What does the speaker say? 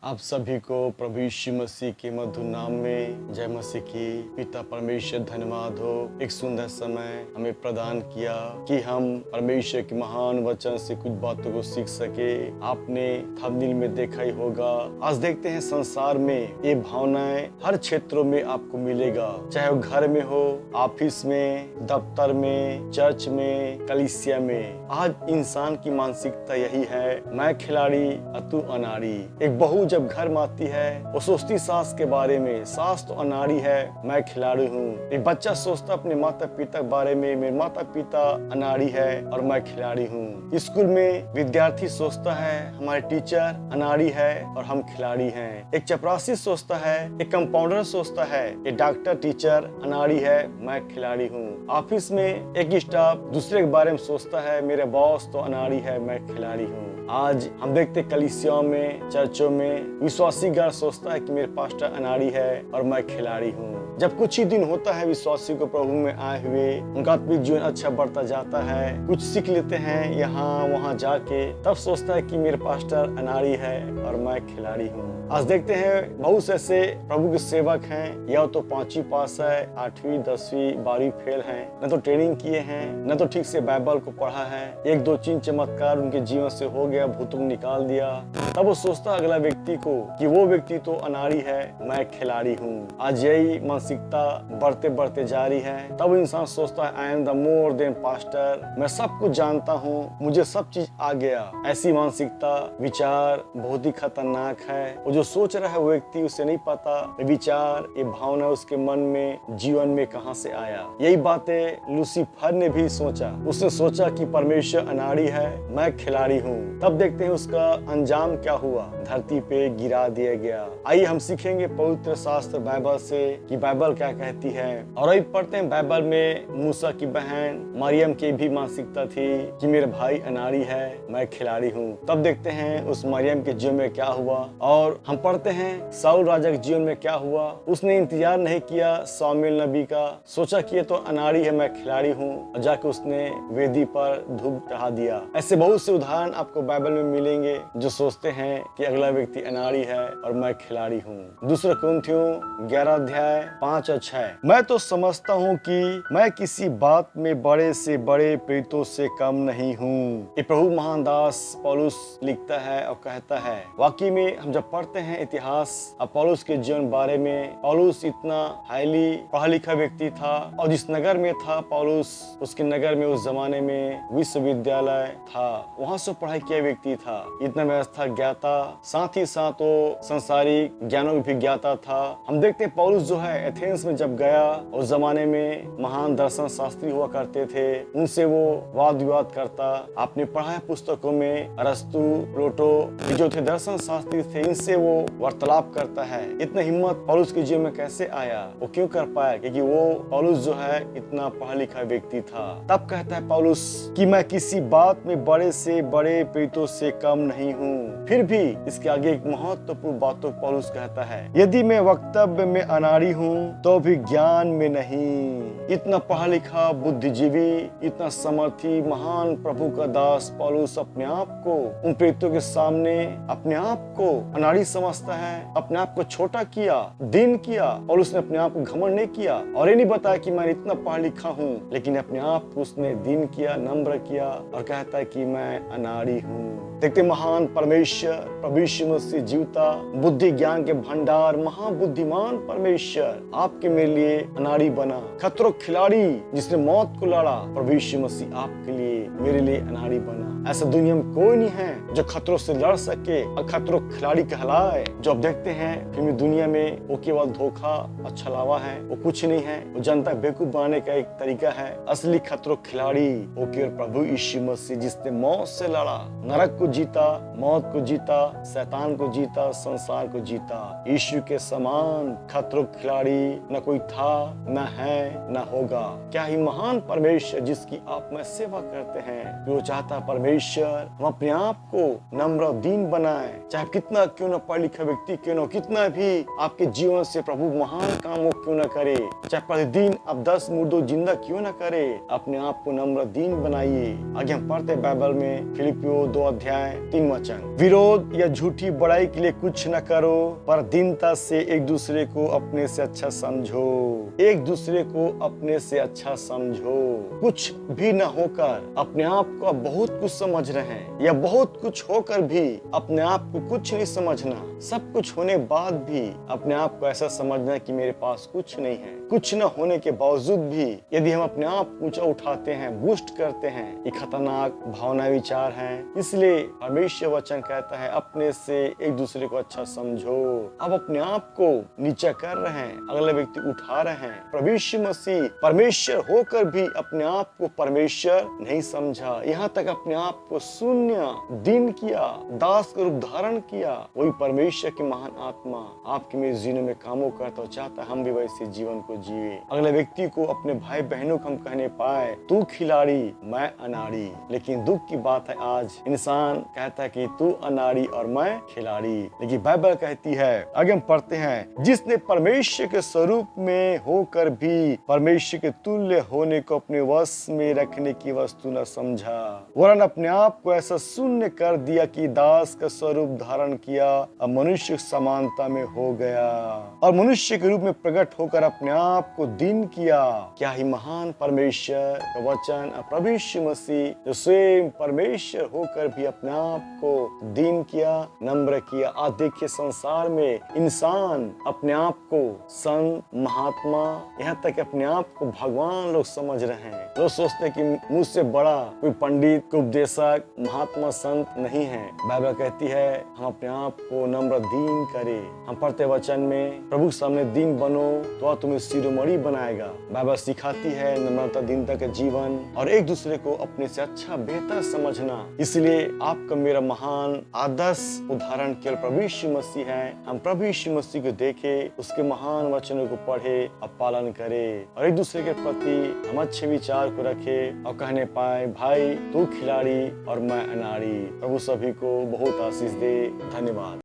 आप सभी को प्रभु यीशु मसीह के मधुर नाम में जय मसीह की। पिता परमेश्वर धन्यवाद हो, एक सुंदर समय हमें प्रदान किया कि हम परमेश्वर के महान वचन से कुछ बातों को सीख सके। आपने थंबनेल में देखा ही होगा। आज देखते हैं संसार में ये भावनाएं हर क्षेत्रों में आपको मिलेगा, चाहे वो घर में हो, ऑफिस में, दफ्तर में, चर्च में, कलीसिया में। आज इंसान की मानसिकता यही है, मैं खिलाड़ी तू अनाड़ी। एक बहू जब घर में आती है वो सोचती सास के बारे में, सास तो अनाड़ी है, मैं खिलाड़ी हूँ। एक बच्चा सोचता अपने माता पिता के बारे में, मेरे माता पिता अनाड़ी है और मैं खिलाड़ी हूँ। स्कूल में विद्यार्थी सोचता है हमारे टीचर अनाड़ी है और हम खिलाड़ी हैं। एक चपरासी सोचता है, एक कंपाउंडर सोचता है, एक डॉक्टर टीचर अनाड़ी है, मैं खिलाड़ी हूँ। ऑफिस में एक स्टाफ दूसरे के बारे में सोचता है, मेरे बॉस तो अनाड़ी है, मैं खिलाड़ी हूँ। आज हम देखते कलीसियाओं में, चर्चों में विश्वासी गण सोचता है कि मेरे पास्टर अनाड़ी है और मैं खिलाड़ी हूँ। जब कुछ ही दिन होता है विश्वासी को प्रभु में आए हुए, उनका आत्मिक जीवन अच्छा बढ़ता जाता है, कुछ सीख लेते हैं यहाँ वहाँ जाके, तब सोचता है कि मेरे पास्टर अनाड़ी है और मैं खिलाड़ी हूँ। आज देखते हैं बहुत से ऐसे प्रभु के सेवक हैं, या तो 5वीं पास है, 8वीं 10वीं 12वीं फेल हैं, न तो ट्रेनिंग किए हैं, न तो ठीक से बाइबल को पढ़ा है। एक दो चिन्ह चमत्कार उनके जीवन से हो गया, भूतों को निकाल दिया, तब वो सोचता अगला व्यक्ति को कि वो व्यक्ति तो अनाड़ी है, मैं खिलाड़ी हूँ। आज यही मानसिकता बढ़ते बढ़ते जा रही है। तब इंसान सोचता है I am the more than pastor, मैं सब कुछ जानता हूँ, मुझे सब चीज आ गया। ऐसी मानसिकता विचार बहुत ही खतरनाक है। वो जो सोच रहा है वो व्यक्ति, उसे नहीं पता विचार ये भावना उसके मन में जीवन में कहाँ से आया। यही बातें लूसीफर ने भी सोचा। उसने सोचा कि परमेश्वर अनाड़ी है, मैं खिलाड़ी हूँ। तब देखते हैं उसका अंजाम क्या हुआ, धरती पे गिरा दिया गया। आइए हम सीखेंगे पवित्र शास्त्र बाइबल से कि बाइबल क्या कहती है। और अभी पढ़ते हैं बाइबल में मूसा की बहन मरियम की भी मानसिकता थी कि मेरे भाई अनाड़ी है, मैं खिलाड़ी हूँ। तब देखते हैं उस मरियम के जीवन में क्या हुआ। और हम पढ़ते हैं साउल राजा के जीवन में क्या हुआ। उसने इंतजार नहीं किया शामूएल नबी का, सोचा कि ये तो अनाड़ी है, मैं खिलाड़ी हूँ, और जाके उसने वेदी पर धूप चढ़ा दिया। ऐसे बहुत से उदाहरण आपको बाइबल में मिलेंगे जो सोचते हैं कि अगला व्यक्ति अनाड़ी है और मैं खिलाड़ी हूँ। दूसरा कुरिन्थियों 11 अध्याय 5 और 6, मैं तो समझता हूँ कि मैं किसी बात में बड़े से बड़े प्रेरितों से कम नहीं हूँ। ये प्रभु महान दास पौलुस लिखता है और कहता है। वाकई में हम जब पढ़ते हैं इतिहास और पौलुस के जीवन बारे में, पौलुस इतना हाईली पढ़ा लिखा व्यक्ति था, और जिस नगर में था पौलुस, उसके नगर में उस जमाने में विश्वविद्यालय था, वहाँ से पढ़ाई किया व्यक्ति था, इतना व्यवस्था ज्ञाता, साथ ही साथ वो संसारिक ज्ञानों भी ज्ञाता था। हम देखते हैं पौलुस जो है एथेंस में जब गया, उस जमाने में महान दर्शन शास्त्री हुआ करते थे, उनसे वो वाद विवाद करता। आपने पढ़ा है पुस्तकों में अरस्तु प्लेटो जो थे दर्शन शास्त्री थे, इनसे वो वार्तालाप करता है। इतना हिम्मत पौलुस के जीवन में कैसे आया, वो क्यों कर पाया? क्योंकि वो पौलुस जो है इतना पढ़ा लिखा व्यक्ति था। तब कहता है पौलुस कि मैं किसी बात में बड़े से बड़े प्रेरितों से कम नहीं हूँ। फिर भी इसके आगे एक महत्वपूर्ण बातों पौलुस कहता है, यदि मैं वक्तव्य में अनाड़ी हूँ तो भी ज्ञान में नहीं। इतना पढ़ा लिखा बुद्धिजीवी, इतना समर्थी महान प्रभु का दास पौलुस अपने आप को उन प्रेरितों के सामने अपने आप को अनाड़ी समझता है, अपने आप को छोटा किया, दीन किया। और उसने अपने आप को घमंड नहीं किया और ये नहीं बताया कि मैं इतना पढ़ा लिखा हूँ, लेकिन अपने आप को उसने दीन किया, नम्र किया और कहता है कि मैं अनाड़ी हूँ। देखते महान परमेश्वर प्रभु यीशु मसीह जीवता बुद्धि ज्ञान के भंडार महाबुद्धिमान परमेश्वर आपके मेरे लिए अनाड़ी बना, खतरों खिलाड़ी जिसने मौत को लड़ा, प्रभु यीशु मसीह आपके लिए मेरे लिए अनाड़ी बना। ऐसा दुनिया में कोई नहीं है जो खतरों से लड़ सके और खतरों खिलाड़ी कहलाए। जो आप देखते हैं फिल्मी दुनिया में, वो केवल धोखा और छलावा है, वो कुछ नहीं है, वो जनता बेवकूफ बनाने का एक तरीका है। असली खतरों खिलाड़ी वो केवल प्रभु यीशु मसीह जिसने मौत से लड़ा, नरक को जीता, मौत को जीता, शैतान को जीता, संसार को जीता। यीशु के समान खतरों खिलाड़ी न कोई था, न है, न होगा। क्या ही महान परमेश्वर जिसकी आप में सेवा करते हैं। वो चाहता परमेश्वर हम अपने आप को नम्र दीन बनाए, चाहे कितना क्यों न पढ़ा लिखा व्यक्ति क्यों न, कितना भी आपके जीवन से प्रभु महान काम क्यों न करे, चाहे प्रतिदिन आप 10 मुर्दों जिंदा क्यों न करे, अपने आप को नम्र दीन बनाइए। आगे हम पढ़ते बाइबल में फिलिपियों 2 अध्याय है 3 वचन। विरोध या झूठी बड़ाई के लिए कुछ न करो, पर दीनता से एक दूसरे को अपने से अच्छा समझो। एक दूसरे को अपने से अच्छा समझो। कुछ भी न होकर अपने आप को आप बहुत कुछ समझ रहे हैं, या बहुत कुछ होकर भी अपने आप को कुछ नहीं समझना। सब कुछ होने बाद भी अपने आप को ऐसा समझना कि मेरे पास कुछ नहीं है। कुछ न होने के बावजूद भी यदि हम अपने आप को ऊंचा उठाते हैं, बूस्ट करते हैं, ये खतरनाक भावना विचार है। इसलिए परमेश्वर वचन कहता है अपने से एक दूसरे को अच्छा समझो। अब अपने आप को नीचा कर रहे हैं, अगले व्यक्ति उठा रहे हैं। प्रभु यीशु मसीह परमेश्वर होकर भी अपने आप को परमेश्वर नहीं समझा, यहाँ तक अपने आप को शून्य दीन किया, दास का रूप धारण किया। वही परमेश्वर की महान आत्मा आपके मेरे जीवन में कामों करता और चाहता हम भी वैसे जीवन को जिए। अगले व्यक्ति को, अपने भाई बहनों को हम कहने पाए तू खिलाड़ी मैं अनाड़ी। लेकिन दुख की बात है आज इंसान कहता है कि तू अनाड़ी और मैं खिलाड़ी। लेकिन बाइबल कहती है, आगे हम पढ़ते हैं, जिसने परमेश्वर के स्वरूप में होकर भी परमेश्वर के तुल्य होने को अपने वश में रखने की वस्तु न समझा, वरन अपने आप को ऐसा शून्य कर दिया कि दास का स्वरूप धारण किया और मनुष्य समानता में हो गया और मनुष्य के रूप में प्रकट होकर अपने आप को दीन किया। क्या ही महान परमेश्वर का वचन। प्रभु यीशु मसीह जो स्वयं परमेश्वर होकर भी अपने आप को दीन किया, नम्र किया। आज देखिए संसार में इंसान अपने आप को संत, महात्मा, यहाँ तक अपने आप को भगवान लोग समझ रहे हैं। लोग सोचते हैं कि मुझसे बड़ा कोई पंडित, कोई उपदेशक, महात्मा, संत नहीं है। बाइबल कहती है हम अपने आप को नम्र दीन करें। हम पढ़ते वचन में, प्रभु के सामने दीन बनो तो तुम्हें शिरोमणि बनाएगा। बाइबल सिखाती है नम्रता, दीनता का जीवन और एक दूसरे को अपने से अच्छा बेहतर समझना। इसलिए आपका मेरा महान आदर्श उदाहरण केवल प्रभु यीशु मसीह है। हम प्रभु यीशु मसीह को देखे, उसके महान वचनों को पढ़े और पालन करें और एक दूसरे के प्रति हम अच्छे विचार को रखे और कहने पाए भाई तू खिलाड़ी और मैं अनाड़ी। प्रभु सभी को बहुत आशीष दे। धन्यवाद।